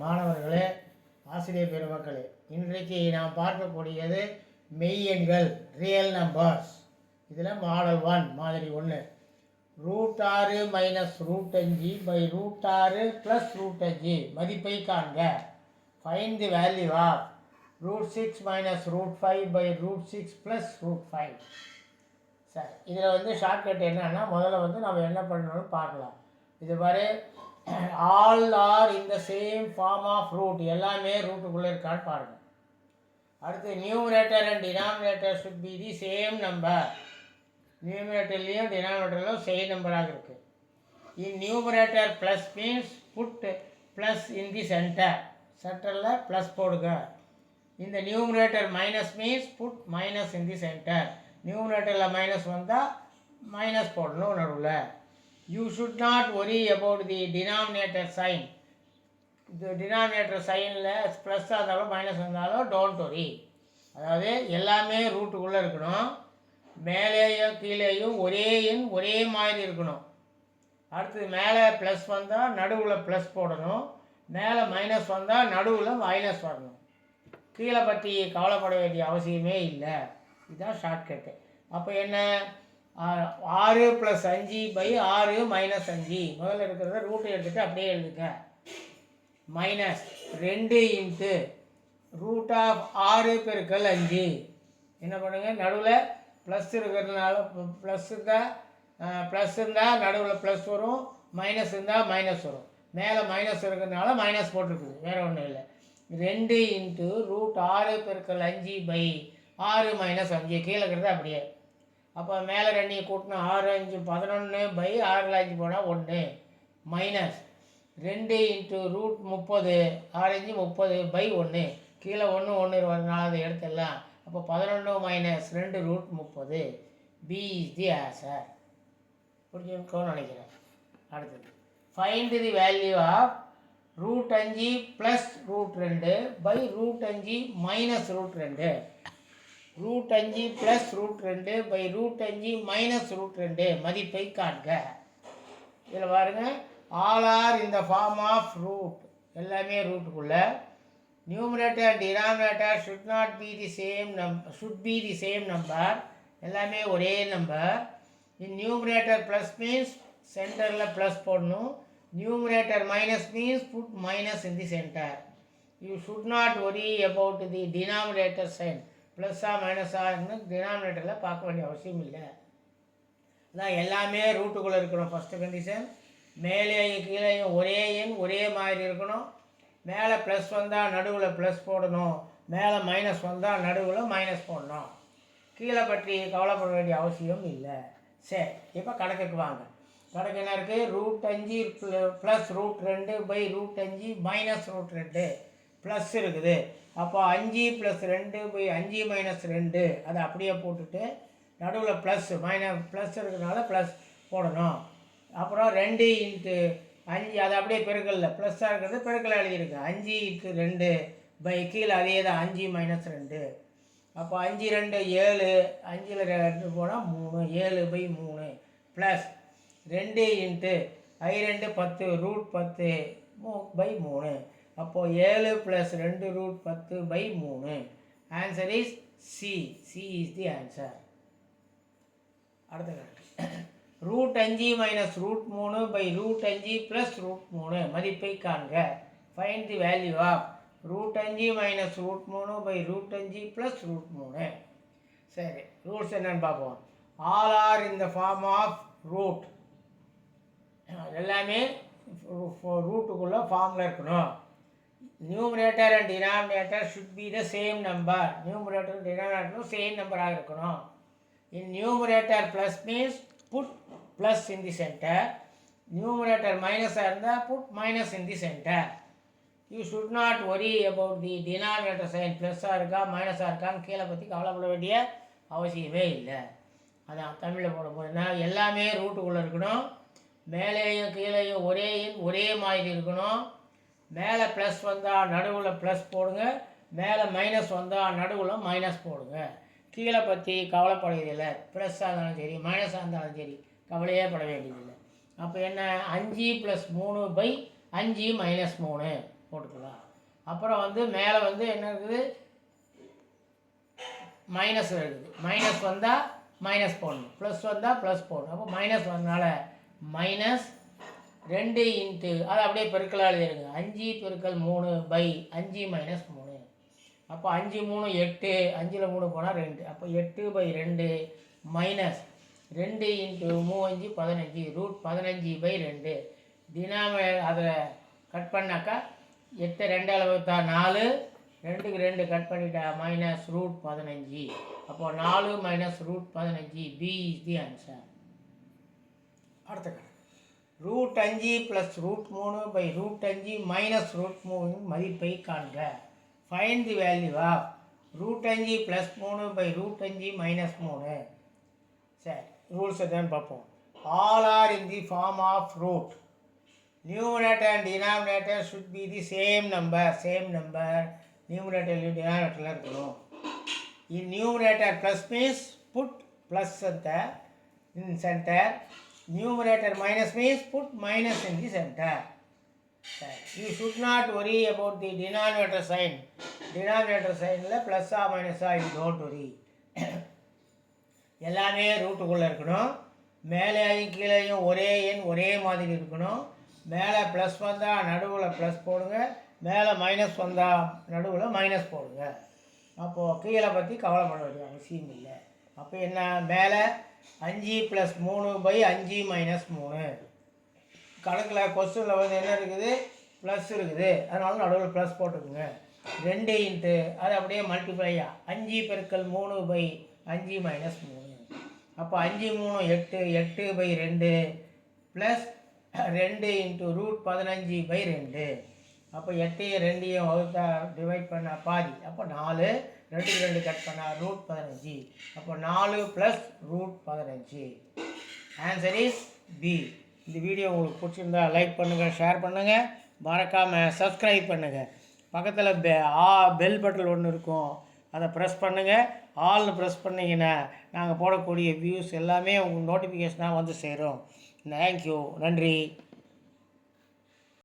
மாணவர்களே, ஆசிரியர் பெருமக்களே, இன்றைக்கு நாம் பார்க்கக்கூடியது மெய்யெண்கள், ரியல் நம்பர்ஸ். இதில் மாடல் 1 மாதிரி 1 √6 மைனஸ் √5 பை √6 ப்ளஸ் √5 மதிப்பை காண்க. Find the value of √6 minus √5 by √6 plus √5. சரி, இதில் ஷார்ட்கட் என்னன்னா, முதல்ல நம்ம என்ன பண்ணணும்னு பார்க்கலாம். இது மாதிரி all are in the same form of root, எல்லாமே ரூட்டுக்குள்ளே இருக்கான்னு பாருங்கள். அடுத்து numerator and denominator should be the same number. நியூமரேட்டர்லேயும் டினாமினேட்டர்லையும் சேம் நம்பராக இருக்குது. In numerator plus means put plus in the சென்டரில் ப்ளஸ் போடுங்க. இந்த நியூமரேட்டர் minus means put minus in the centre. நியூமரேட்டரில் மைனஸ் வந்தால் மைனஸ் போடணும் நடுவில். You should not worry about the denominator sign. The denominator signல ப்ளஸ் இருந்தாலும் மைனஸ் இருந்தாலும் டோன்ட் worry. அதாவது எல்லாமே ரூட்டுக்குள்ளே இருக்கணும். மேலேயும் கீழேயும் ஒரே எண் ஒரே மாதிரி இருக்கணும். அடுத்து மேலே ப்ளஸ் வந்தால் நடுவில் ப்ளஸ் போடணும். மேலே மைனஸ் வந்தால் நடுவில் மைனஸ் வரணும். கீழே பற்றி கவலைப்பட வேண்டிய அவசியமே இல்லை. இதுதான் ஷார்ட்கட்டு. அப்போ என்ன, 6 + 5 பை 6 மைனஸ் 5. முதல்ல இருக்கிறத ரூட்டை எடுத்துகிட்டு அப்படியே எழுதுங்க. மைனஸ் 2 இன்ட்டு √6 பெருக்கல் 5. என்ன பண்ணுங்கள், நடுவில் ப்ளஸ் இருக்கிறதுனால ப்ளஸ் இருந்தால் நடுவில் ப்ளஸ் வரும், மைனஸ் இருந்தால் மைனஸ் வரும். மேலே மைனஸ் இருக்கிறதுனால மைனஸ் போட்டிருக்குது, வேறு ஒன்றும் இல்லை. 2 இன்ட்டு √6 பெருக்கல் 5 பை 6 மைனஸ் 5. கீழே இருக்கிறது அப்படியே. அப்போ மேலே 2 கூட்டினா 6 5 11 பை 6 5 போனால் 1 மைனஸ் 2 இன்ட்டு √30 6 5 30 பை 1. கீழே 1 1 வரனால அதை எடுத்துடலாம். அப்போ 11 minus 2 √30. B is the answer. புரிஞ்சுக்கோன்னு நினைக்கிறேன். அடுத்தது find the value of √5 plus √2 by √5 minus √2. √5 plus √2 by √5 minus √2 மதிப்பை காண்க. இதில் பாருங்க, ஆல் ஆர் இந்த ஃபார்ம் ஆஃப் ரூட், எல்லாமே ரூட்டுக்குள்ளே. Numerator denominator should be the same number, எல்லாமே ஒரே நம்பர். இன் நியூமரேட்டர் ப்ளஸ் மீன்ஸ் சென்டரில் ப்ளஸ் போடணும். Numerator minus means put minus in the centre. You should not worry about the denominator sign. ப்ளஸ்ஸா மைனஸான்னு டினாமினேட்டரில் பார்க்க வேண்டிய அவசியம் இல்லை. அதான் எல்லாமே ரூட்டுக்குள்ளே இருக்கணும். ஃபஸ்ட்டு கண்டிஷன், மேலேயும் கீழேயும் ஒரே எண் ஒரே மாதிரி இருக்கணும். மேலே ப்ளஸ் வந்தால் நடுவில் ப்ளஸ் போடணும். மேலே மைனஸ் வந்தால் நடுவில் மைனஸ் போடணும். கீழே பற்றி கவலைப்பட வேண்டிய அவசியம் இல்லை. சரி, இப்போ கணக்குக்கு வாங்க. கணக்கு என்ன இருக்குது, √5 ப்ளஸ் √2 பை √5 மைனஸ் √2 ப்ளஸ் இருக்குது. அப்போ 5 + 2 பை 5 மைனஸ் 2 அதை அப்படியே போட்டுட்டு நடுவில் ப்ளஸ் ப்ளஸ் இருக்கிறதுனால ப்ளஸ் போடணும். அப்புறம் 2 இன்ட்டு 5 அதை அப்படியே பெருக்கல்ல ப்ளஸ்ஸாக இருக்கிறது பெருக்கல் எழுதியிருக்கு. 5 இன்ட்டு 2 பை கீழே அதே தான் 5 மைனஸ் 2. அப்போ 5 2 7, 5ல் 2 போனால் 3, 7 by 3 plus 2 into I2 10 √10 by 3. அப்போது 7 + 2 √10 by 3. Answer is C. C is the answer. அடுத்த கணக்கு, √5 மைனஸ் √3 பை √5 ப்ளஸ் √3 மதிப்பை காண்க. Find the value of √5 minus √3 by √5 plus √3. சரி, ரூட்ஸ் என்னன்னு பார்ப்போம். ஆல் ஆர் இந்த ஃபார்ம் ஆஃப் ரூட், எல்லாமே ரூட்டுக்குள்ளே ஃபார்மில் இருக்கணும். Numerator and denominator should be the same number. Numerator டினாமினேட்டரும் சேம் நம்பராக இருக்கணும். In numerator plus means put plus in the centre. Numerator மைனஸாக இருந்தால் put minus in the centre. You should not worry about the denominator sign. ப்ளஸ்ஸாக இருக்கா மைனஸாக இருக்கான்னு கீழே பற்றி கவலைப்பட வேண்டிய அவசியமே இல்லை. அதான் தமிழில் போட போதுன்னா, எல்லாமே ரூட்டுக்குள்ளே இருக்கணும். மேலேயும் கீழேயும் ஒரே எண் ஒரே மாதிரி இருக்கணும். மேலே ப்ளஸ் வந்தால் நடுவில் ப்ளஸ் போடுங்க. மேலே மைனஸ் வந்தால் நடுவில் மைனஸ் போடுங்க. கீழே பற்றி கவலைப்படுவதில்லை. ப்ளஸ்ஸாக இருந்தாலும் சரி மைனஸாக இருந்தாலும் சரி கவலையே பட வேண்டியதில்லை. அப்போ என்ன, 5 + 3 பை 5 மைனஸ் 3 போட்டுக்கலாம். அப்புறம் வந்து மேலே வந்து என்ன இருக்குது, மைனஸ் இருக்குது. மைனஸ் வந்தால் மைனஸ் போடணும், ப்ளஸ் வந்தால் ப்ளஸ் போடணும். அப்போ மைனஸ் வந்தனால -2 இன்ட்டு அது அப்படியே பெருக்கலாக எழுதிருங்க. 5 பெருக்கல் 3 பை 5 - 3. அப்போ 5 3 8, 5ல் 3 போனால் 2. அப்போ 8/2 மைனஸ் 2 இன்ட்டு 3 5 15 √15/2. டினாமினேட்டர் அதில் கட் பண்ணாக்கா 8 2 அளவுத்தா 4, 2க்கு 2 கட் பண்ணிட்டா -√15. அப்போ 4 -√15. B is the answer. அடுத்த கணக்கு √5 + √3/√5 -√3 மதிப்பை காண்க. Find the value of √5 + 3/√5 -3. சரி, ரூல்ஸ் எதுன்னு பார்ப்போம். All are in the form of root. Numerator and denominator should be the same number. நியூமரேட்டர்லையும் டினாமினேட்டரில் இருக்கணும். In numerator plus means put plus in center. Numerator minus means put minus in the center. You should not worry about the denominator sign. Denominator sign la plus or minus or you don't worry. எல்லாமே ரூட்டுக்குள்ளே இருக்கணும். மேலேயும் கீழேயும் ஒரே எண் ஒரே மாதிரி இருக்கணும். மேலே ப்ளஸ் வந்தால் நடுவில் ப்ளஸ் போடுங்க, மேலே மைனஸ் வந்தால் நடுவில் மைனஸ் போடுங்க. அப்போது கீழே பற்றி கவலைப்பட வேண்டிய அவசியம் இல்லை. அப்போ என்ன, மேலே 5 + 3/5 - 3. கணக்கில் கொஸ்டினில் வந்து என்ன இருக்குது, ப்ளஸ் இருக்குது, அதனால நடுவில் ப்ளஸ் போட்டுக்குங்க. 2 இன்ட்டு அது அப்படியே மல்டிப்ளையா 5 பெருக்கல் 3/5 - 3. அப்போ 5 3 8, 8/2 ப்ளஸ் 2 இன்ட்டு √15/2. அப்போ 8ஐயும் 2ஐயும் வகுத்தா டிவைட் பண்ணால் பாதி. அப்போ 4, 2க்கு 2 கட் பண்ணால் √15. அப்போ 4 + √15. Answer is B. இந்த வீடியோ உங்களுக்கு பிடிச்சிருந்தா லைக் பண்ணுங்கள், ஷேர் பண்ணுங்கள், மறக்காமல் சப்ஸ்கிரைப் பண்ணுங்கள். பக்கத்தில் பெல் பட்டன் ஒன்று இருக்கும், அதை ப்ரெஸ் பண்ணுங்கள். ஆல்னு ப்ரெஸ் பண்ணிங்கன்னா நாங்கள் போடக்கூடிய வியூஸ் எல்லாமே உங்களுக்கு நோட்டிஃபிகேஷனாக வந்து சேரும். தேங்க்யூ, நன்றி.